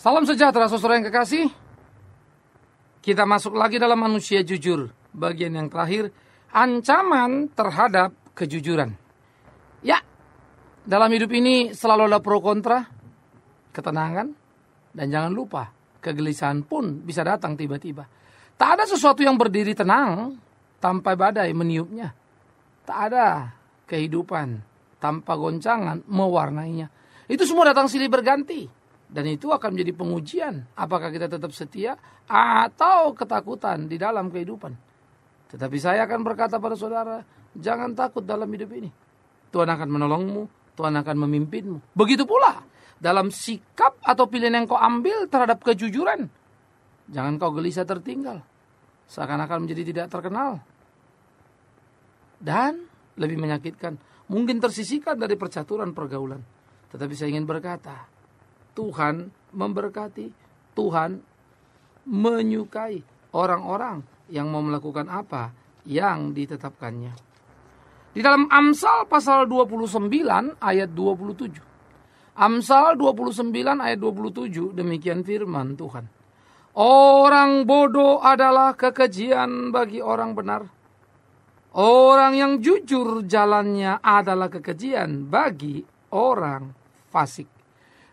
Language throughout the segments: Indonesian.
Salam sejahtera saudara yang kekasih. Kita masuk lagi dalam manusia jujur. Bagian yang terakhir, ancaman terhadap kejujuran. Ya, dalam hidup ini selalu ada pro kontra, ketenangan, dan jangan lupa, kegelisahan pun bisa datang tiba-tiba. Tak ada sesuatu yang berdiri tenang tanpa badai meniupnya. Tak ada kehidupan tanpa goncangan mewarnainya. Itu semua datang silih berganti. Dan itu akan menjadi pengujian. Apakah kita tetap setia atau ketakutan di dalam kehidupan. Tetapi saya akan berkata pada saudara, jangan takut dalam hidup ini. Tuhan akan menolongmu, Tuhan akan memimpinmu. Begitu pula dalam sikap atau pilihan yang kau ambil terhadap kejujuran. Jangan kau gelisah tertinggal. Seakan-akan menjadi tidak terkenal. Dan lebih menyakitkan, mungkin tersisihkan dari percaturan pergaulan. Tetapi saya ingin berkata, Tuhan memberkati, Tuhan menyukai orang-orang yang mau melakukan apa yang ditetapkannya. Di dalam Amsal pasal 29 ayat 27. Amsal 29 ayat 27 demikian firman Tuhan. Orang bodoh adalah kekejian bagi orang benar. Orang yang jujur jalannya adalah kekejian bagi orang fasik.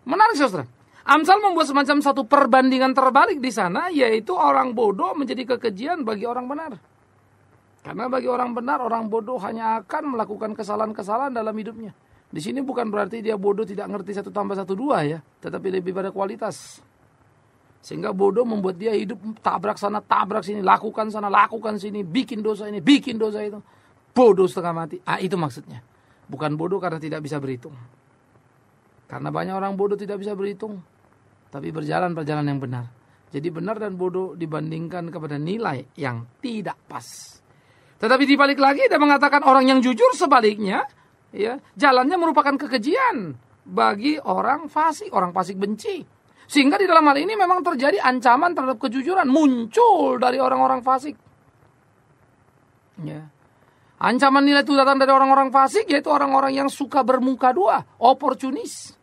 Menarik saudara. Amsal membuat semacam satu perbandingan terbalik di sana, yaitu orang bodoh menjadi kekejian bagi orang benar. Karena bagi orang benar, orang bodoh hanya akan melakukan kesalahan-kesalahan dalam hidupnya. Di sini bukan berarti dia bodoh tidak ngerti 1 tambah 1 2 ya, tetapi lebih pada kualitas. Sehingga bodoh membuat dia hidup tabrak sana, tabrak sini, lakukan sana, lakukan sini, bikin dosa ini, bikin dosa itu. Bodoh setengah mati. Itu maksudnya. Bukan bodoh karena tidak bisa berhitung. Karena banyak orang bodoh tidak bisa berhitung, tapi berjalan perjalanan yang benar. Jadi benar dan bodoh dibandingkan kepada nilai yang tidak pas. Tetapi dibalik lagi dia mengatakan orang yang jujur sebaliknya, ya, jalannya merupakan kekejian bagi orang fasik benci. Sehingga di dalam hal ini memang terjadi ancaman terhadap kejujuran muncul dari orang-orang fasik. Ya. Ancaman nilai itu datang dari orang-orang fasik, yaitu orang-orang yang suka bermuka dua, oportunis.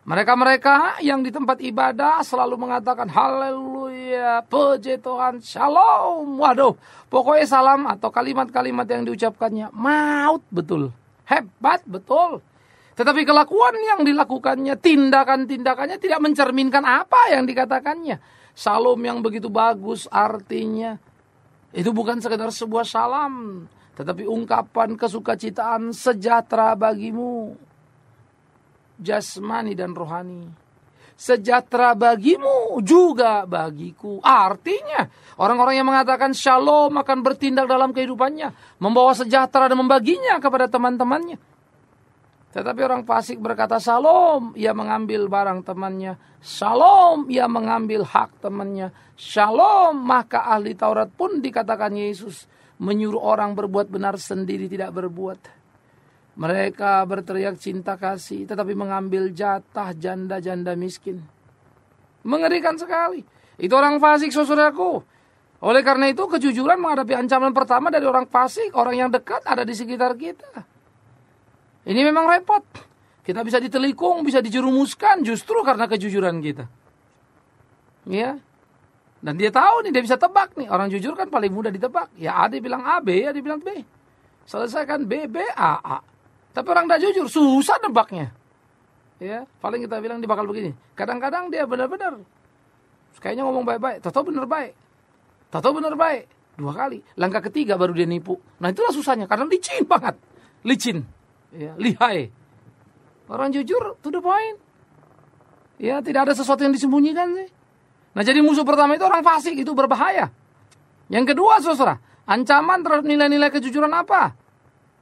Mereka-mereka yang di tempat ibadah selalu mengatakan haleluya, puji Tuhan, shalom. Waduh, pokoknya salam atau kalimat-kalimat yang diucapkannya maut betul, hebat betul. Tetapi kelakuan yang dilakukannya, tindakan-tindakannya tidak mencerminkan apa yang dikatakannya. Shalom yang begitu bagus artinya itu bukan sekedar sebuah salam, tetapi ungkapan kesukacitaan sejahtera bagimu, jasmani dan rohani. Sejahtera bagimu juga bagiku. Artinya orang-orang yang mengatakan shalom akan bertindak dalam kehidupannya, membawa sejahtera dan membaginya kepada teman-temannya. Tetapi orang fasik berkata shalom, ia mengambil barang temannya. Shalom, ia mengambil hak temannya. Shalom, maka ahli Taurat pun dikatakan Yesus menyuruh orang berbuat benar sendiri tidak berbuat. Mereka berteriak cinta kasih, tetapi mengambil jatah janda-janda miskin. Mengerikan sekali. Itu orang fasik, saudaraku. Oleh karena itu, kejujuran menghadapi ancaman pertama dari orang fasik, orang yang dekat ada di sekitar kita. Ini memang repot. Kita bisa ditelikung, bisa dijerumuskan justru karena kejujuran kita. Ya. Dan dia tahu nih, dia bisa tebak nih. Orang jujur kan paling mudah ditebak. Ya A dia bilang A, B ya dia bilang B. Selesaikan B, B, A, A. Tapi orang tidak jujur, susah nebaknya. Ya, paling kita bilang dia bakal begini. Kadang-kadang dia benar-benar kayaknya ngomong baik-baik, tahu benar baik. Tahu benar baik. 2 kali. Langkah ketiga baru dia nipu. Nah, itulah susahnya karena licin banget. Licin. Ya, lihai. Orang jujur to the point. Ya, tidak ada sesuatu yang disembunyikan sih. Nah, jadi musuh pertama itu orang fasik, itu berbahaya. Yang kedua, saudara, ancaman terhadap nilai-nilai kejujuran apa?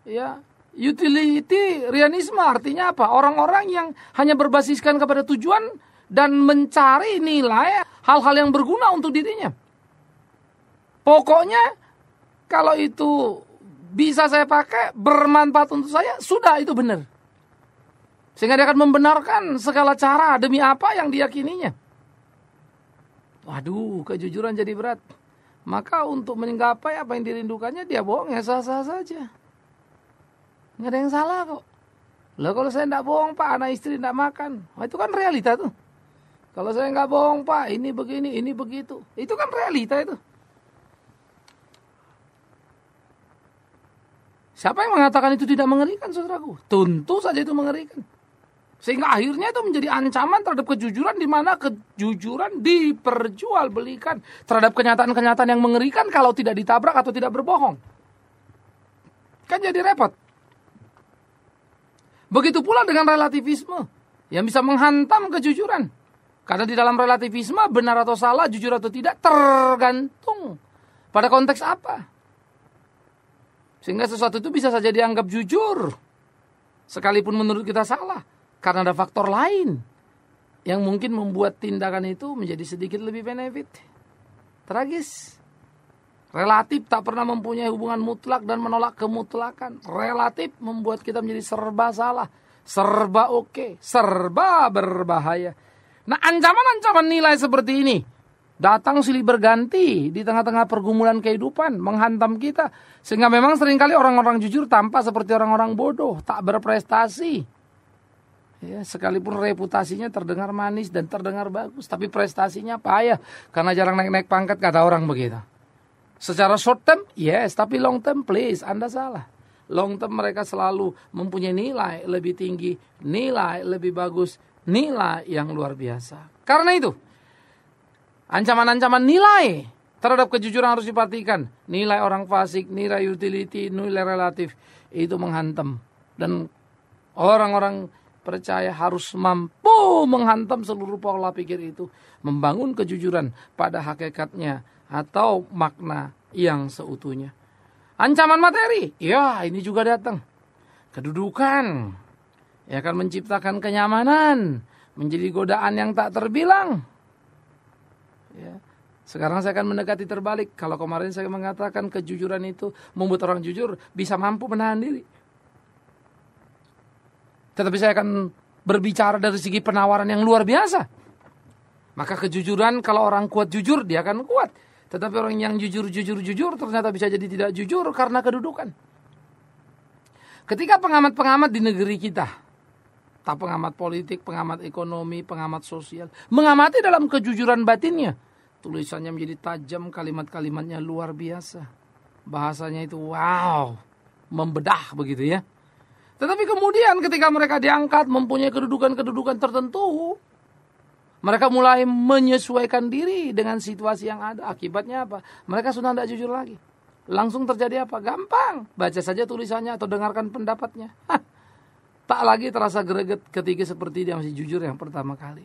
Ya, utilitarianisme artinya apa? Orang-orang yang hanya berbasiskan kepada tujuan dan mencari nilai hal-hal yang berguna untuk dirinya. Pokoknya kalau itu bisa saya pakai, bermanfaat untuk saya, sudah itu benar. Sehingga dia akan membenarkan segala cara demi apa yang diyakininya. Waduh, kejujuran jadi berat. Maka untuk menggapai apa yang dirindukannya, dia bohong ya sah-sah saja. Nggak ada yang salah kok. Lah kalau saya tidak bohong pak, anak istri tidak makan. Itu kan realita tuh. Kalau saya nggak bohong Pak, ini begini, ini begitu. Itu kan realita itu. Siapa yang mengatakan itu tidak mengerikan, saudaraku? Tentu saja itu mengerikan. Sehingga akhirnya itu menjadi ancaman terhadap kejujuran, di mana kejujuran diperjualbelikan terhadap kenyataan-kenyataan yang mengerikan kalau tidak ditabrak atau tidak berbohong. Kan jadi repot. Begitu pula dengan relativisme yang bisa menghantam kejujuran. Karena di dalam relativisme benar atau salah, jujur atau tidak tergantung pada konteks apa. Sehingga sesuatu itu bisa saja dianggap jujur sekalipun menurut kita salah. Karena ada faktor lain yang mungkin membuat tindakan itu menjadi sedikit lebih benefit. Tragis. Relatif tak pernah mempunyai hubungan mutlak dan menolak kemutlakan. Relatif membuat kita menjadi serba salah, serba oke, serba berbahaya. Nah, ancaman-ancaman nilai seperti ini datang silih berganti di tengah-tengah pergumulan kehidupan, menghantam kita. Sehingga memang seringkali orang-orang jujur tampak seperti orang-orang bodoh, tak berprestasi. Ya, sekalipun reputasinya terdengar manis dan terdengar bagus, tapi prestasinya payah karena jarang naik-naik pangkat, kata orang begitu. Secara short term, yes, tapi long term, please, Anda salah. Long term mereka selalu mempunyai nilai lebih tinggi, nilai lebih bagus, nilai yang luar biasa. Karena itu, ancaman-ancaman nilai terhadap kejujuran harus diperhatikan. Nilai orang fasik, nilai utility, nilai relatif, itu menghantam. Dan orang-orang percaya harus mampu menghantam seluruh pola pikir itu, membangun kejujuran pada hakikatnya atau makna yang seutuhnya. Ancaman materi, ya ini juga datang. Kedudukan, ya akan menciptakan kenyamanan, menjadi godaan yang tak terbilang. Ya. Sekarang saya akan mendekati terbalik. Kalau kemarin saya mengatakan kejujuran itu membuat orang jujur bisa mampu menahan diri. Tetapi saya akan berbicara dari segi penawaran yang luar biasa. Maka kejujuran, kalau orang kuat jujur, dia akan kuat. Tetapi orang yang jujur ternyata bisa jadi tidak jujur karena kedudukan. Ketika pengamat-pengamat di negeri kita, tak pengamat politik, pengamat ekonomi, pengamat sosial, mengamati dalam kejujuran batinnya, tulisannya menjadi tajam, kalimat-kalimatnya luar biasa. Bahasanya itu wow, membedah begitu ya. Tetapi kemudian ketika mereka diangkat mempunyai kedudukan-kedudukan tertentu, mereka mulai menyesuaikan diri dengan situasi yang ada. Akibatnya apa? Mereka sudah tidak jujur lagi. Langsung terjadi apa? Gampang. Baca saja tulisannya atau dengarkan pendapatnya. Tak lagi terasa greget ketika seperti dia masih jujur yang pertama kali.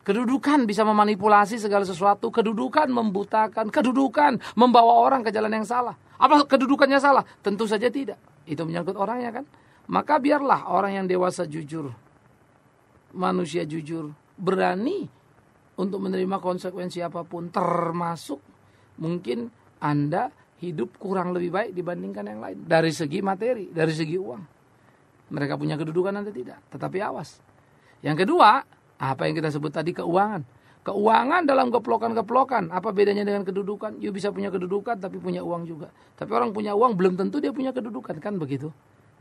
Kedudukan bisa memanipulasi segala sesuatu. Kedudukan membutakan. Kedudukan membawa orang ke jalan yang salah. Apa kedudukannya salah? Tentu saja tidak. Itu menyangkut orangnya kan. Maka biarlah orang yang dewasa jujur. Manusia jujur. Berani untuk menerima konsekuensi apapun. Termasuk mungkin Anda hidup kurang lebih baik dibandingkan yang lain. Dari segi materi, dari segi uang. Mereka punya kedudukan, Anda tidak. Tetapi awas. Yang kedua, apa yang kita sebut tadi, keuangan. Keuangan dalam keplokan-keplokan. Apa bedanya dengan kedudukan? You bisa punya kedudukan tapi punya uang juga. Tapi orang punya uang belum tentu dia punya kedudukan, kan begitu.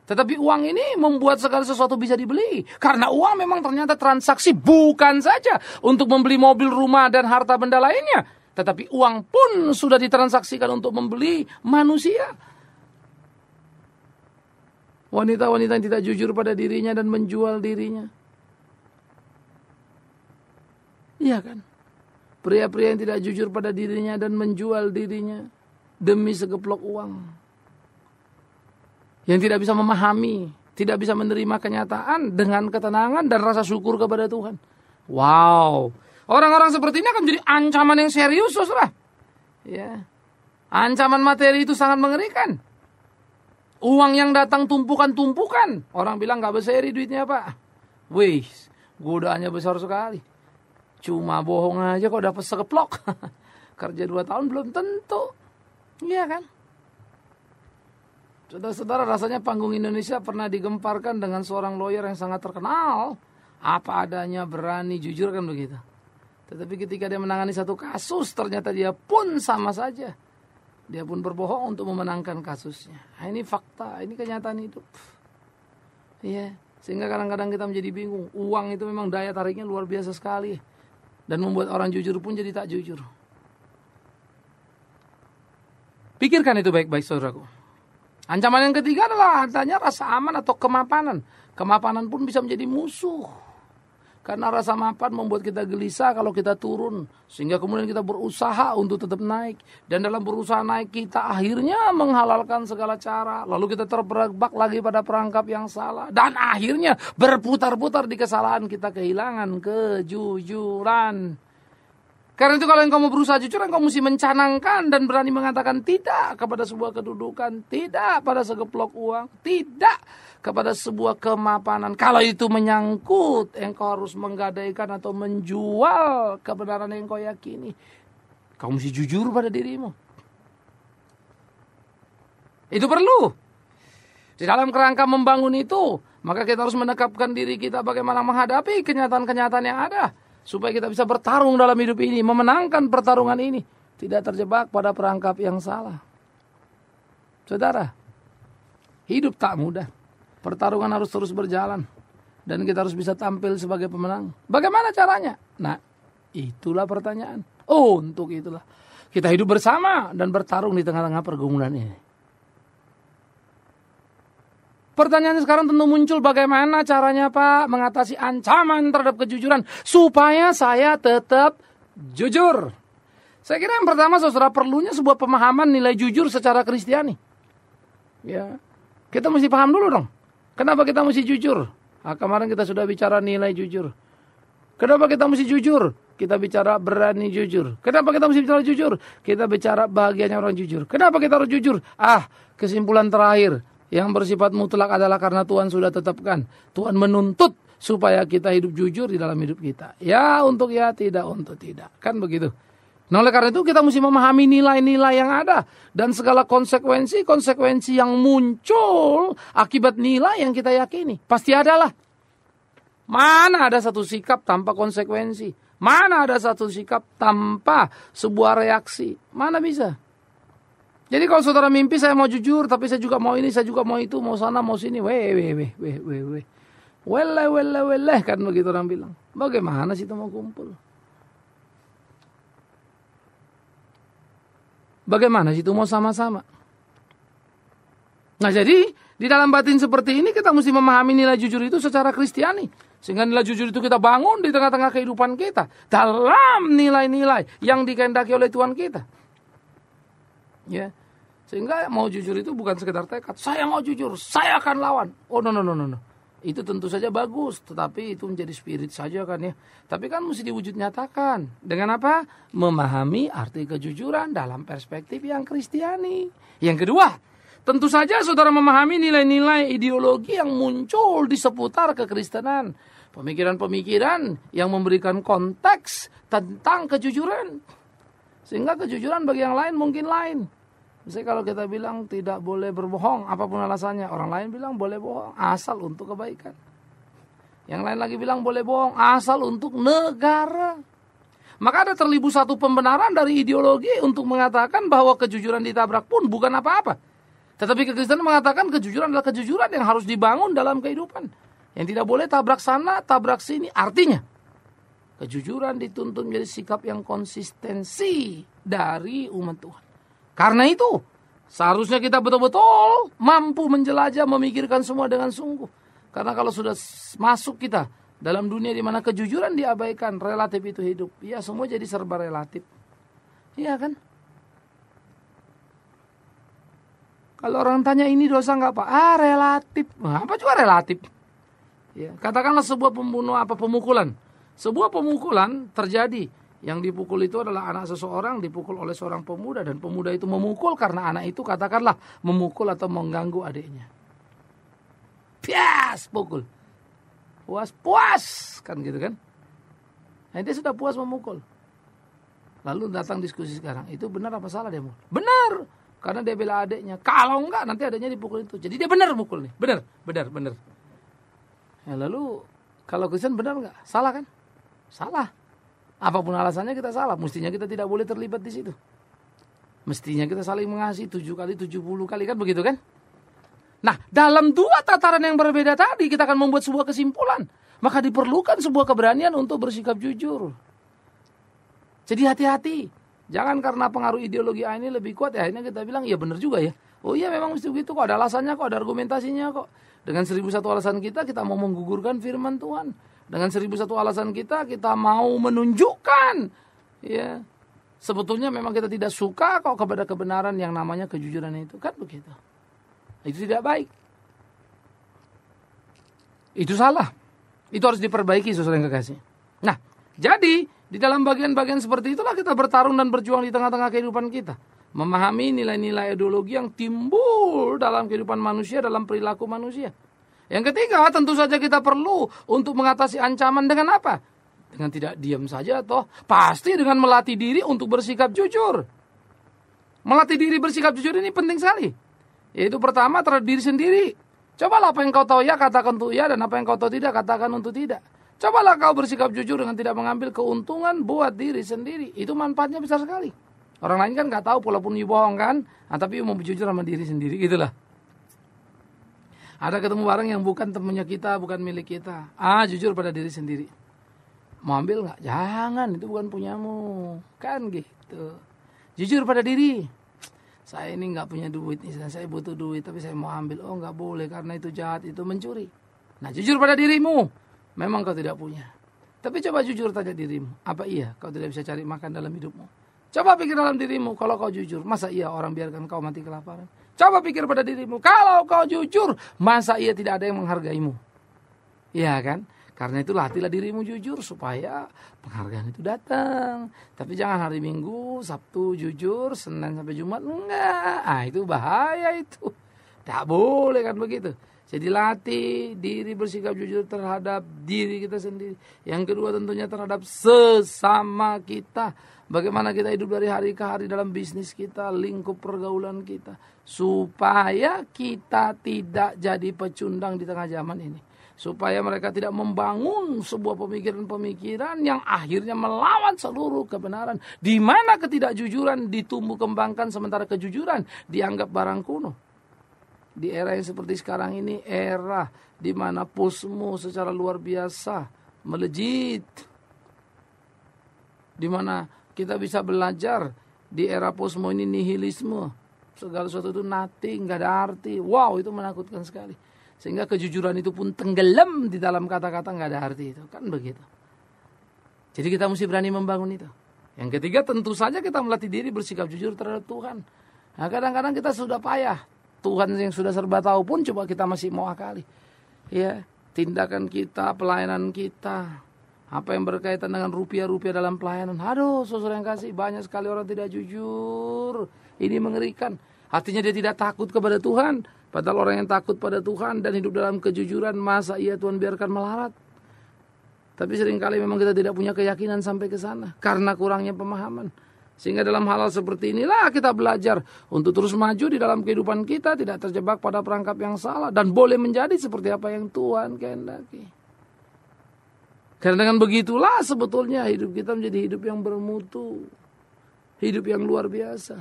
Tetapi uang ini membuat segala sesuatu bisa dibeli. Karena uang memang ternyata transaksi bukan saja untuk membeli mobil, rumah, dan harta benda lainnya. Tetapi uang pun sudah ditransaksikan untuk membeli manusia. Wanita-wanita yang tidak jujur pada dirinya dan menjual dirinya. Iya kan? Pria-pria yang tidak jujur pada dirinya dan menjual dirinya demi segeplok uang. Yang tidak bisa memahami, tidak bisa menerima kenyataan dengan ketenangan dan rasa syukur kepada Tuhan. Wow. Orang-orang seperti ini akan menjadi ancaman yang serius, saudara. Ya. Ancaman materi itu sangat mengerikan. Uang yang datang tumpukan-tumpukan. Orang bilang gak berseri duitnya, Pak. Wih, godaannya besar sekali. Cuma bohong aja kok dapat sekeplok. Kerja 2 tahun belum tentu. Iya kan? Saudara-saudara, rasanya panggung Indonesia pernah digemparkan dengan seorang lawyer yang sangat terkenal. Apa adanya, berani, jujur kan begitu. Tetapi ketika dia menangani satu kasus, ternyata dia pun sama saja. Dia pun berbohong untuk memenangkan kasusnya. Nah, ini fakta, ini kenyataan hidup. Iya. Sehingga kadang-kadang kita menjadi bingung. Uang itu memang daya tariknya luar biasa sekali. Dan membuat orang jujur pun jadi tak jujur. Pikirkan itu baik-baik saudaraku. Ancaman yang ketiga adalah adanya rasa aman atau kemapanan. Kemapanan pun bisa menjadi musuh. Karena rasa mapan membuat kita gelisah kalau kita turun. Sehingga kemudian kita berusaha untuk tetap naik. Dan dalam berusaha naik kita akhirnya menghalalkan segala cara. Lalu kita terperabak lagi pada perangkap yang salah. Dan akhirnya berputar-putar di kesalahan kita kehilangan kejujuran. Karena itu kalau engkau mau berusaha jujur, engkau mesti mencanangkan dan berani mengatakan tidak kepada sebuah kedudukan, tidak pada segeplok uang, tidak kepada sebuah kemapanan. Kalau itu menyangkut, engkau harus menggadaikan atau menjual kebenaran yang engkau yakini. Kau mesti jujur pada dirimu. Itu perlu. Di dalam kerangka membangun itu, maka kita harus menekapkan diri kita bagaimana menghadapi kenyataan-kenyataan yang ada. Supaya kita bisa bertarung dalam hidup ini, memenangkan pertarungan ini. Tidak terjebak pada perangkap yang salah. Saudara, hidup tak mudah. Pertarungan harus terus berjalan. Dan kita harus bisa tampil sebagai pemenang. Bagaimana caranya? Nah, itulah pertanyaan. Untuk itulah kita hidup bersama dan bertarung di tengah-tengah pergumulan ini. Pertanyaan sekarang tentu muncul, bagaimana caranya Pak mengatasi ancaman terhadap kejujuran supaya saya tetap jujur. Saya kira yang pertama saudara perlunya sebuah pemahaman nilai jujur secara Kristiani. Ya, kita mesti paham dulu dong. Kenapa kita mesti jujur? Kemarin kita sudah bicara nilai jujur. Kenapa kita mesti jujur? Kita bicara berani jujur. Kenapa kita mesti bicara jujur? Kita bicara bahagianya orang jujur. Kenapa kita harus jujur? Kesimpulan terakhir. Yang bersifat mutlak adalah karena Tuhan sudah tetapkan. Tuhan menuntut supaya kita hidup jujur di dalam hidup kita. Ya untuk ya, tidak untuk tidak. Kan begitu. Nah oleh karena itu kita mesti memahami nilai-nilai yang ada. Dan segala konsekuensi yang muncul akibat nilai yang kita yakini. Pasti adalah. Mana ada satu sikap tanpa konsekuensi? Mana ada satu sikap tanpa sebuah reaksi? Mana bisa? Jadi kalau saudara mimpi saya mau jujur, tapi saya juga mau ini, saya juga mau itu, mau sana, mau sini. Wele, kan begitu orang bilang. Bagaimana sih itu mau kumpul? Bagaimana sih itu mau sama-sama? Nah jadi, di dalam batin seperti ini kita mesti memahami nilai jujur itu secara Kristiani. Sehingga nilai jujur itu kita bangun di tengah-tengah kehidupan kita. Dalam nilai-nilai yang dikehendaki oleh Tuhan kita. Ya, sehingga mau jujur itu bukan sekedar tekad. Saya mau jujur, saya akan lawan. No. Itu tentu saja bagus, tetapi itu menjadi spirit saja kan ya. Tapi kan mesti diwujud nyatakan. Dengan apa? Memahami arti kejujuran dalam perspektif yang Kristiani. Yang kedua, tentu saja saudara memahami nilai-nilai ideologi yang muncul di seputar kekristenan. Pemikiran-pemikiran yang memberikan konteks tentang kejujuran. Sehingga kejujuran bagi yang lain mungkin lain. Misalnya kalau kita bilang tidak boleh berbohong, apapun alasannya. Orang lain bilang boleh bohong, asal untuk kebaikan. Yang lain lagi bilang boleh bohong, asal untuk negara. Maka ada terlibu satu pembenaran dari ideologi untuk mengatakan bahwa kejujuran ditabrak pun bukan apa-apa. Tetapi kekristenan mengatakan kejujuran adalah kejujuran yang harus dibangun dalam kehidupan. Yang tidak boleh tabrak sana, tabrak sini. Artinya, kejujuran dituntut menjadi sikap yang konsistensi dari umat Tuhan. Karena itu, seharusnya kita betul-betul mampu menjelajah, memikirkan semua dengan sungguh. Karena kalau sudah masuk kita dalam dunia di mana kejujuran diabaikan, relatif itu hidup. Ya, semua jadi serba relatif. Iya kan? Kalau orang tanya ini dosa nggak Pak? Relatif. Apa juga relatif? Ya, katakanlah sebuah pemukulan. Sebuah pemukulan terjadi. Yang dipukul itu adalah anak seseorang dipukul oleh seorang pemuda. Dan pemuda itu memukul karena anak itu katakanlah memukul atau mengganggu adiknya. Pias, pukul. Puas. Kan gitu kan. Nah, dia sudah puas memukul. Lalu datang diskusi sekarang. Itu benar apa salah dia mukul? Benar. Karena dia bela adiknya. Kalau enggak nanti adiknya dipukul itu. Jadi dia benar mukul nih. Benar. Ya, lalu kalau Kristen benar enggak? Salah kan? Salah. Apapun alasannya kita salah. Mestinya kita tidak boleh terlibat di situ. Mestinya kita saling mengasihi 7 kali 70 kali kan begitu kan? Nah, dalam dua tataran yang berbeda tadi kita akan membuat sebuah kesimpulan. Maka diperlukan sebuah keberanian untuk bersikap jujur. Jadi hati-hati. Jangan karena pengaruh ideologi ini lebih kuat, ya akhirnya kita bilang, ya benar juga ya. Oh iya memang mesti begitu kok, ada alasannya kok, ada argumentasinya kok. Dengan 1001 alasan kita mau menggugurkan firman Tuhan. Dengan 1001 alasan kita mau menunjukkan, ya sebetulnya memang kita tidak suka kok kepada kebenaran yang namanya kejujuran itu. Kan begitu. Itu tidak baik. Itu salah. Itu harus diperbaiki, saudara yang kekasih. Nah, jadi di dalam bagian-bagian seperti itulah kita bertarung dan berjuang di tengah-tengah kehidupan kita. Memahami nilai-nilai ideologi yang timbul dalam kehidupan manusia, dalam perilaku manusia. Yang ketiga, tentu saja kita perlu untuk mengatasi ancaman dengan apa? Dengan tidak diam saja toh. Pasti dengan melatih diri untuk bersikap jujur. Melatih diri bersikap jujur ini penting sekali. Yaitu pertama terhadap diri sendiri. Cobalah apa yang kau tahu ya katakan untuk ya, dan apa yang kau tahu tidak katakan untuk tidak. Cobalah kau bersikap jujur dengan tidak mengambil keuntungan buat diri sendiri. Itu manfaatnya besar sekali. Orang lain kan gak tahu walaupun you bohong kan. Tapi you mau jujur sama diri sendiri gitulah. Ada ketemu barang yang bukan temannya kita, bukan milik kita. Jujur pada diri sendiri. Mau ambil gak? Jangan, itu bukan punyamu. Kan gitu. Jujur pada diri. Saya ini gak punya duit, saya butuh duit, tapi saya mau ambil. Oh gak boleh, karena itu jahat, itu mencuri. Nah jujur pada dirimu. Memang kau tidak punya. Tapi coba jujur tanya dirimu. Apa iya kau tidak bisa cari makan dalam hidupmu? Coba pikir dalam dirimu. Kalau kau jujur, masa iya orang biarkan kau mati kelaparan? Coba pikir pada dirimu. Kalau kau jujur, masa iya tidak ada yang menghargaimu? Iya kan? Karena itulah hatilah dirimu jujur supaya penghargaan itu datang. Tapi jangan hari Minggu, Sabtu jujur, Senin sampai Jumat enggak. Itu bahaya itu. Tak boleh kan begitu. Jadi latih diri bersikap jujur terhadap diri kita sendiri. Yang kedua tentunya terhadap sesama kita. Bagaimana kita hidup dari hari ke hari dalam bisnis kita, lingkup pergaulan kita. Supaya kita tidak jadi pecundang di tengah zaman ini. Supaya mereka tidak membangun sebuah pemikiran-pemikiran yang akhirnya melawan seluruh kebenaran. Di mana ketidakjujuran ditumbuh kembangkan sementara kejujuran dianggap barang kuno. Di era yang seperti sekarang ini, era di mana posmo secara luar biasa melejit. Di mana kita bisa belajar di era posmo ini nihilisme. Segala sesuatu itu nothing, gak ada arti. Wow, itu menakutkan sekali. Sehingga kejujuran itu pun tenggelam di dalam kata-kata gak ada arti itu. Kan begitu. Jadi kita mesti berani membangun itu. Yang ketiga tentu saja kita melatih diri bersikap jujur terhadap Tuhan. Nah kadang-kadang kita sudah payah. Tuhan yang sudah serba tahu pun coba kita masih mau akali. Ya, tindakan kita, pelayanan kita. Apa yang berkaitan dengan rupiah-rupiah dalam pelayanan. Aduh, saudara yang kasih, banyak sekali orang tidak jujur. Ini mengerikan. Artinya dia tidak takut kepada Tuhan. Padahal orang yang takut pada Tuhan dan hidup dalam kejujuran, masa iya Tuhan biarkan melarat? Tapi seringkali memang kita tidak punya keyakinan sampai ke sana. Karena kurangnya pemahaman. Sehingga dalam hal seperti inilah kita belajar untuk terus maju di dalam kehidupan kita. Tidak terjebak pada perangkap yang salah. Dan boleh menjadi seperti apa yang Tuhan kehendaki. Karena dengan begitulah sebetulnya hidup kita menjadi hidup yang bermutu. Hidup yang luar biasa.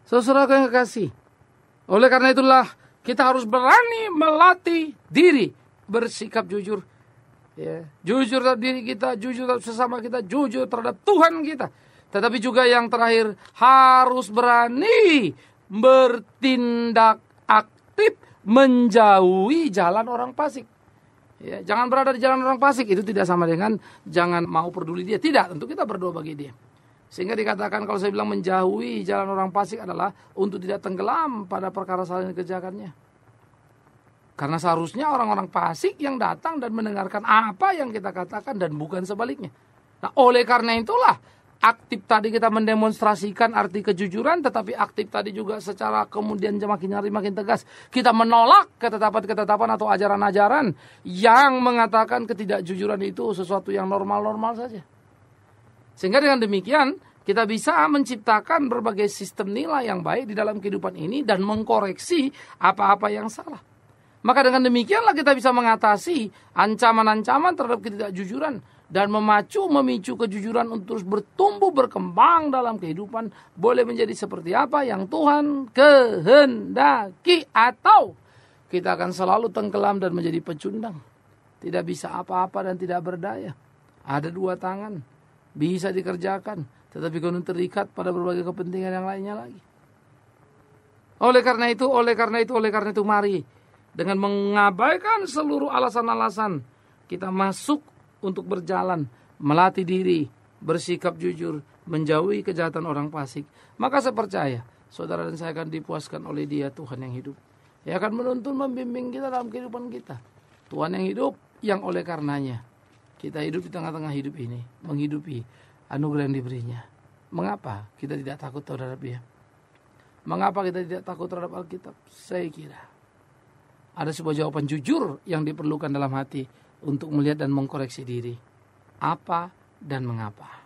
Saudara yang kekasih. Oleh karena itulah kita harus berani melatih diri bersikap jujur. Ya, jujur terhadap diri kita, jujur terhadap sesama kita, jujur terhadap Tuhan kita. Tetapi juga yang terakhir harus berani bertindak aktif menjauhi jalan orang fasik. Ya, jangan berada di jalan orang fasik. Itu tidak sama dengan jangan mau peduli dia. Tidak, tentu kita berdoa bagi dia. Sehingga dikatakan kalau saya bilang menjauhi jalan orang fasik adalah untuk tidak tenggelam pada perkara salah yang dikerjakannya. Karena seharusnya orang-orang fasik yang datang dan mendengarkan apa yang kita katakan dan bukan sebaliknya. Nah, oleh karena itulah aktif tadi kita mendemonstrasikan arti kejujuran, tetapi aktif tadi juga secara kemudian makin hari makin tegas kita menolak ketetapan-ketetapan atau ajaran-ajaran yang mengatakan ketidakjujuran itu sesuatu yang normal-normal saja. Sehingga dengan demikian kita bisa menciptakan berbagai sistem nilai yang baik di dalam kehidupan ini dan mengkoreksi apa-apa yang salah. Maka dengan demikianlah kita bisa mengatasi ancaman-ancaman terhadap ketidakjujuran dan memicu kejujuran untuk terus bertumbuh berkembang dalam kehidupan, boleh menjadi seperti apa yang Tuhan kehendaki, atau kita akan selalu tenggelam dan menjadi pecundang, tidak bisa apa-apa dan tidak berdaya. Ada 2 tangan, bisa dikerjakan, tetapi kemudian terikat pada berbagai kepentingan yang lainnya lagi. Oleh karena itu, mari dengan mengabaikan seluruh alasan-alasan, kita masuk untuk berjalan, melatih diri, bersikap jujur, menjauhi kejahatan orang fasik. Maka saya percaya, saudara dan saya akan dipuaskan oleh Dia, Tuhan yang hidup. Dia akan menuntun, membimbing kita dalam kehidupan kita. Tuhan yang hidup, yang oleh karenanya kita hidup di tengah-tengah hidup ini, menghidupi anugerah yang diberinya. Mengapa kita tidak takut terhadap Dia? Mengapa kita tidak takut terhadap Alkitab? Saya kira ada sebuah jawaban jujur yang diperlukan dalam hati untuk melihat dan mengkoreksi diri. Apa dan mengapa.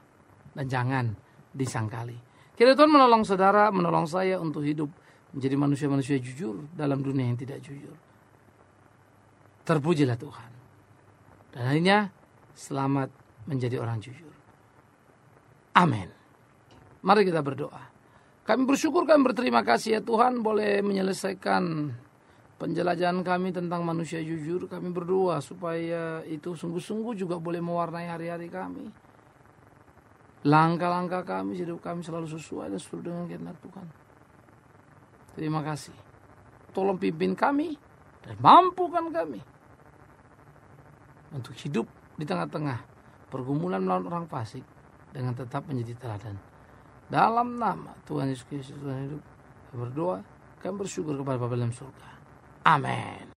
Dan jangan disangkali. Kiranya Tuhan menolong saudara, menolong saya untuk hidup menjadi manusia-manusia jujur dalam dunia yang tidak jujur. Terpujilah Tuhan. Dan akhirnya selamat menjadi orang jujur. Amin. Mari kita berdoa. Kami bersyukur, kami berterima kasih ya Tuhan boleh menyelesaikan penjelajahan kami tentang manusia jujur. Kami berdoa supaya itu sungguh-sungguh juga boleh mewarnai hari-hari kami. Langkah-langkah kami, hidup kami selalu sesuai dan sesuai dengan kehendak Tuhan. Terima kasih. Tolong pimpin kami dan mampukan kami untuk hidup di tengah-tengah pergumulan melawan orang fasik dengan tetap menjadi teladan. Dalam nama Tuhan Yesus Kristus Tuhan hidup, kami berdoa, kami bersyukur kepada Bapa dalam surga. Amin.